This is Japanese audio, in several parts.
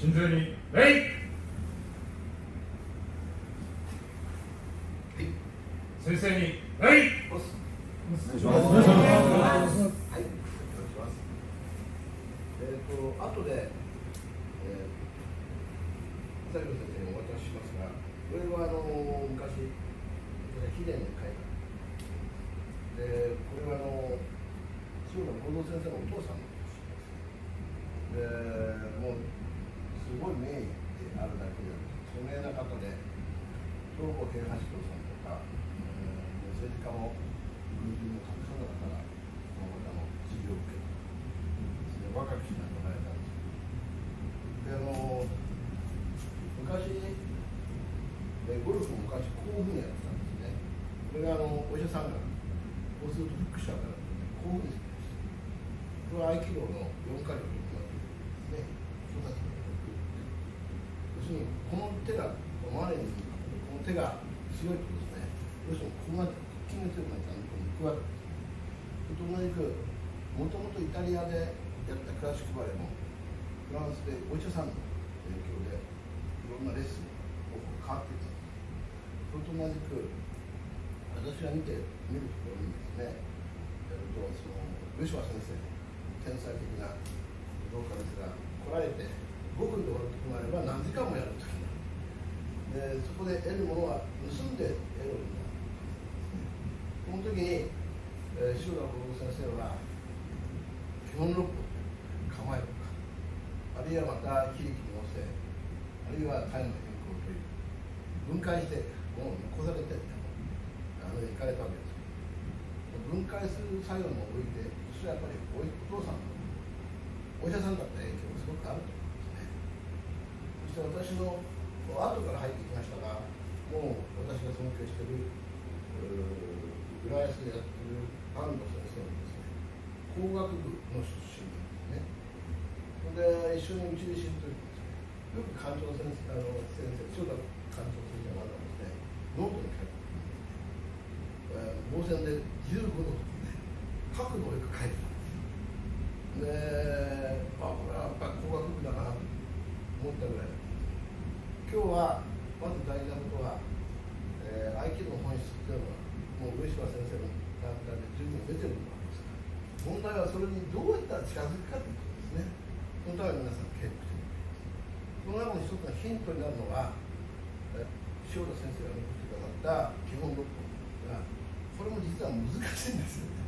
神前に礼。先生に礼。お願いします。はい、お願いします。後で、西郷先生にお渡ししますが、これは昔、秘伝に書いた。で、これは塩田幸三先生のお父さんの詩です。で、もう、すごい名医であるだけで、著名な方で、東郷平八郎さんとか、政治家も軍人もたくさんの方がこの方の治療を受けた。若くして亡くなられたんです。で、昔、ゴルフも昔こういうふうにやってたんですね。これがお医者さんが、こうするとフックしちゃうから、こういうふうにしてました。これは合気道の4か条となっているんですね。要するに、この手が、我にこの手が強いとですね、要するにこうなって筋が強くなったら行くわけです。それと同じく、もともとイタリアでやったクラシックバレエも、フランスでお医者さんの影響で、いろんなレッスン方法が変わっていったんです。それと同じく、私が見るところにですね、上島先生、天才的な武道家ですが、来られて、5分で終わるときもあれば何時間もやるときもある。で、そこで得るものは盗んで得るんだ。この時に、塩田幸三先生は基本6歩構えるか、あるいはまた非力の応せ、あるいは体の変更という分解してもう残されて行かれたわけです。分解する作業において、それはやっぱりお父さんのお医者さんだった影響がすごくあると思うんですね。そして私の後から入ってきましたが、もう私が尊敬している浦安でやってる安藤先生もですね、工学部の出身なんですね。で、一緒に打ち弟子というですね、よく館長先生、塩田館長先生がですね、ノートに書いて棒線で15度とかね、角度をよく書いてたんですよ。で、これはやっぱり工学部だなと思ったぐらいだったんです。今日はまず大事なことは、合気道の本質っていうのは、もう上島先生の段階で十分出てると思いますから、問題はそれにどうやったら近づくかということですね。そのために皆さん稽古している。その中の一つのヒントになるのは、塩田先生が残してくださった基本6本が、これも実は難しいんですよね。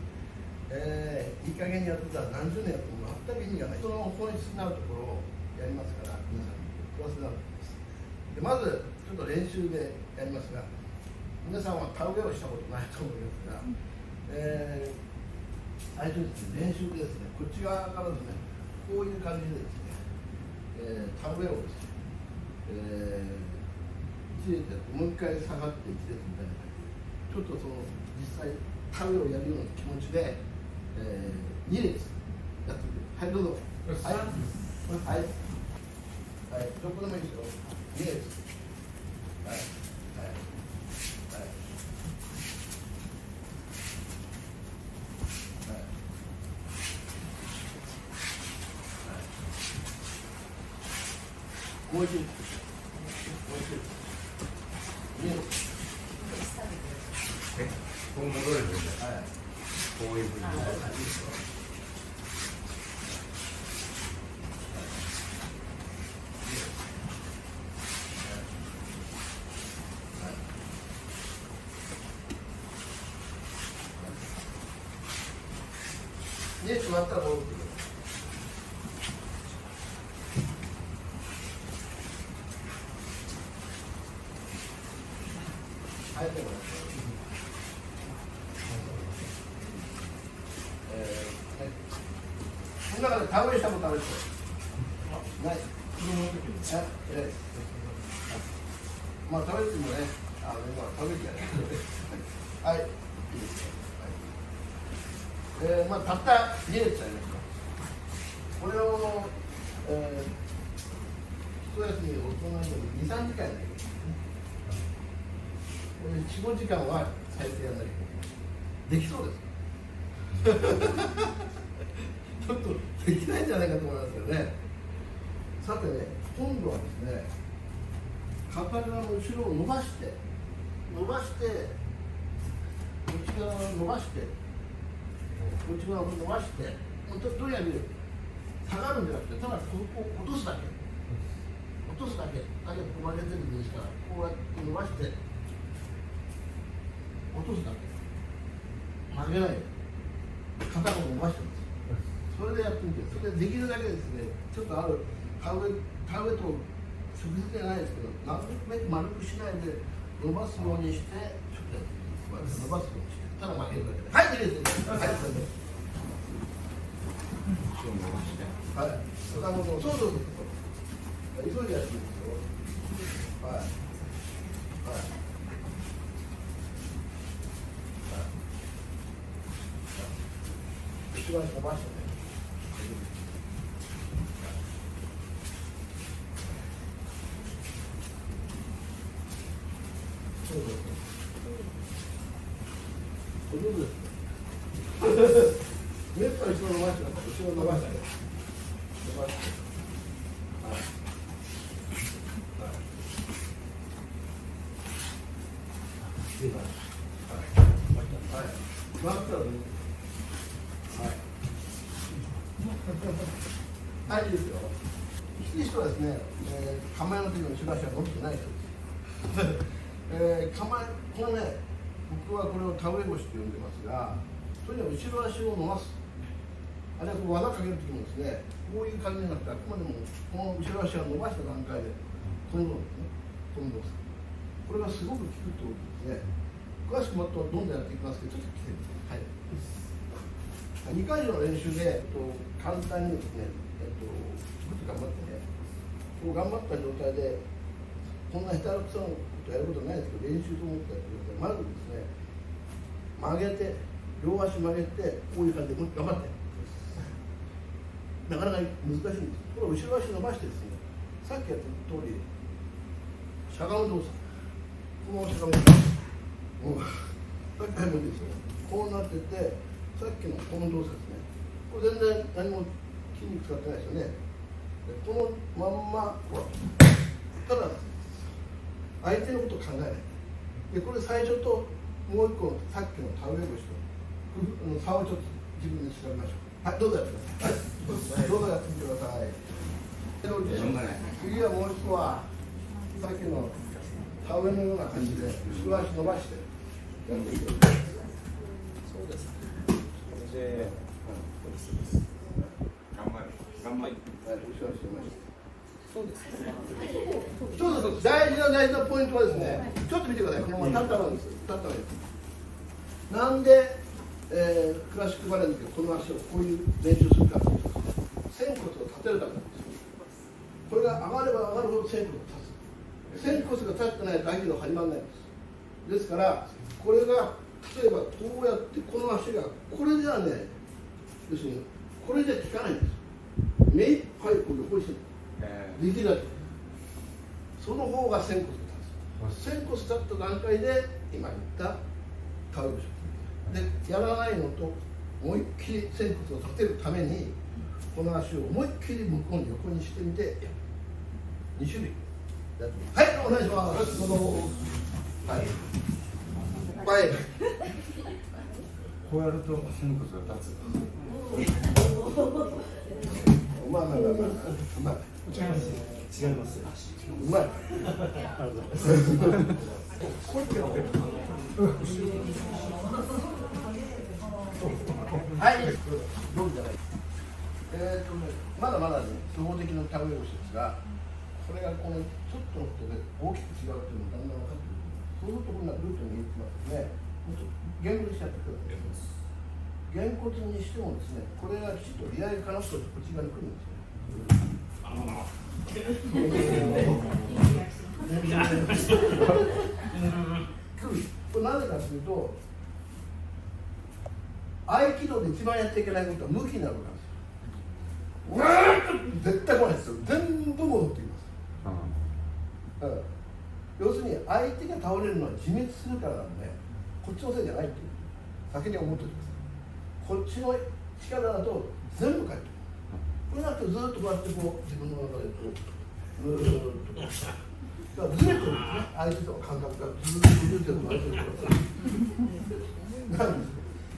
いい加減にやってたら何十年やっても全く意味がない。その本質になるところをやりますから、皆さんにプラスになると思います。でまず、ちょっと練習でやりますが、皆さんは田植えをしたことないと思いますが、最初にですね、練習でですね、こっち側からですね、こういう感じでですね、田植えをですね、1列でもう一回下がって1列みたいな感じで、ちょっとその実際田植えをやるような気持ちで、2列やってみて、はい、どうぞ。はい、はい、はい、どこでもいいですよ。2列。はい、はい。もう一度。もう一度。こう戻れるんだ。はい。こういうふうに。で、決まったら戻ってくる。はい、でもこの中で田植えしたことある人ない。まあ、食べるもね、食べるじゃない。はい、いいですよ。まあ、たった2列ありますから、これを、一休み大人に2、3時間やらなきゃいけない。4、5時間は最低やらなきゃいけない。できそうですかちょっとできないんじゃないかと思いますよね。さてね、ち今度はですね、肩側の後ろを伸ばして、内側を伸ばして、内側を伸ばして、とにかく下がるんじゃなくて、ただここを落とすだけ。だけど曲げてるんですから、こうやって伸ばして、落とすだけ。曲げないよ。肩を伸ばしてます。それでやってみて、それでできるだけですね、ちょっと田植えと直接じゃないですけど、なるべく丸くしないで伸ばすようにして、ちょっとやってみて、伸ばすようにして、ただ曲げるだけで。はい、いいです。はい、これで。はい、そう。急いでやってみますよ。はい。一番伸ばしてね。そうです。ネットは後ろ伸ばして、後ろ伸ばして。はい、いいですよ。いい人はですね、構えの時の後ろ足は伸びてない人です。このね、僕はこれを田植え腰と呼んでますが、とにかく後ろ足を伸ばす。あるいは技かける時もですね、こういう感じになって、あくまでもこの後ろ足を伸ばした段階で飛んでるんですね。飛んでます。これがすごく効くということですね。詳しくもっとどんどんやっていきますけど、ちょっと来てください。はい。2回以上の練習で、簡単にですね、ぐっと頑張ってね、こう頑張った状態で、こんな下手くそなことやることないですけど、練習と思ってやってください。まずですね、曲げて、両足曲げて、こういう感じで頑張って。なかなか難しいんです。これ後ろ足伸ばしてですね、さっきやった通り、しゃがむ動作。このしゃがむ動作。さっきもいいですよ。こうなってて、さっきのこの動作ですね。これ全然何も筋肉使ってないですよね。でこのまんま、ただ、相手のことを考えない。で、これ最初ともう一個、さっきの田植え腰と、差をちょっと自分で調べましょう。はい、どうぞやってください。はい、どうぞやってみてください。次はもう一個は、さっきの田植えのような感じで、後ろ足伸ばしてやってみてください。そうですね。それで、頑張り。はい、後ろ足伸ばして。そうですね。そう大事なポイントはですね、ちょっと見てください。このまま立ったままです。なんで、クラシックバレーの時この足をこういう練習するかというと、仙骨を立てるためなんですよ。これが上がれば上がるほど仙骨が立つ。仙骨が立ってないと相手が始まらないんです。ですから、これが例えばこうやってこの足がこれじゃね、要するにこれじゃ効かないんです。目いっぱいこう横にしてできるだけ。その方が仙骨が立つ。仙骨立った段階で今言った田植え腰。で、やらないのと思いっきり仙骨を立てるためにこの足を思いっきり向こうに横にしてみて2種類やってみます。はい、お願いします。どうぞ。はい。こうやると仙骨が立つ。うまい。違います。うまい。はい、どうじゃない。まだまだね、初歩的な田植え腰ですが、これがこのちょっとのことで大きく違うっていうのがだんだん分かってくる。そうするとこんなルートに入れてますね。言語にしちゃってください。言骨にしてもですね、これがきちっとリアルかなとこっち側に来るんですよ。これなぜかというと、合気道で一番やっちゃいけないことは向きになるからですよ。うわーっと絶対来ないですよ。全部戻ってきます。要するに相手が倒れるのは自滅するからなんで、こっちのせいじゃないっていう先に思っておいてください。こっちの力だと全部返ってくる。これだとずっとこうやってこう自分の中でこうだからずれてるんですね、相手との感覚がずっとずれてるのがなんです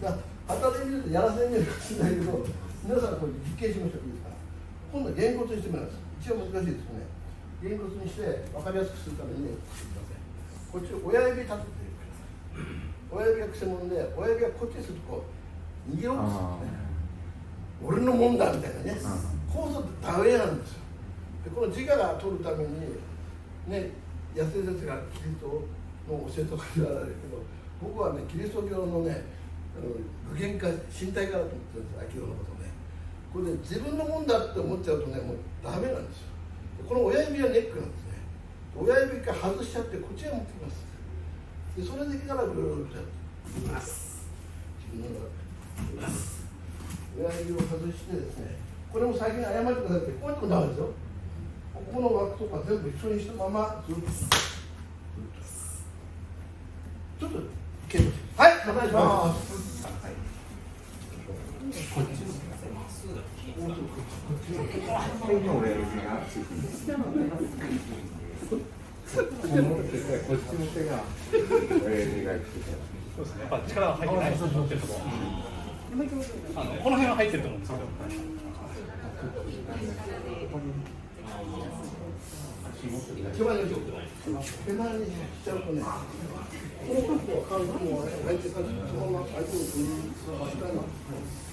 だから旗で見るとやらせに見えるかもしれないけど、皆さんこれ実験しましょう。いいですか。今度はげんこつにしてみます。一応難しいですね。げんこつにして分かりやすくするためにね、こっちを親指立てて親指がくせ者で、親指がこっちにするとこう逃げようとするんですね。俺のもんだみたいなね、こうするとダメなんですよ。でこの自我が取るためにね、安井先生がキリストの教えとか言われるけど、僕はねキリスト教のね具現化身体化だと思ってるんですよ、秋のことね。これで自分のもんだって思っちゃうとね、もうダメなんですよ。この親指はネックなんですね。親指から外しちゃってこっちへ持ってきます。でそれでからぐるっとやってます。親指を外してですね、これも先に謝ってくださいって、こうやってもダメですよ。ここの枠とか全部一緒にしたままずっとちょっと蹴る。はい、お願いします。こっちの手の親指がついてるんです。こっちの手が親指がついてる。そうですね。やっぱ力が入ってないと思ってるところ。この辺は入ってると思うんですけど。手前にしちゃうとね、この角度は変わるともう相手からそのまま相手を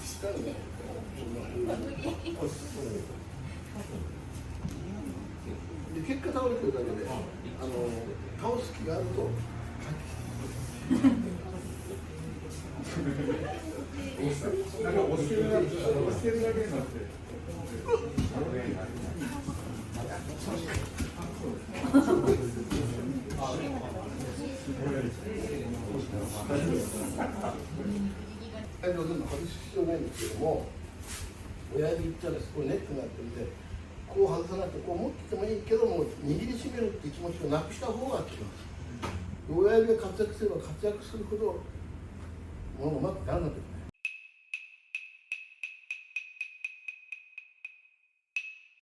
下にね。で結果倒れてるだけで、倒す気があるとなんか押してるだけになって。外す必要ないんですけども、親指ってのはすごいネックになってるんで、こう外さなくてこう持っててもいいけども、握りしめるっていう気持ちをなくした方が効きます。親指が活躍すれば活躍するほどものがうまくならなくなってくる。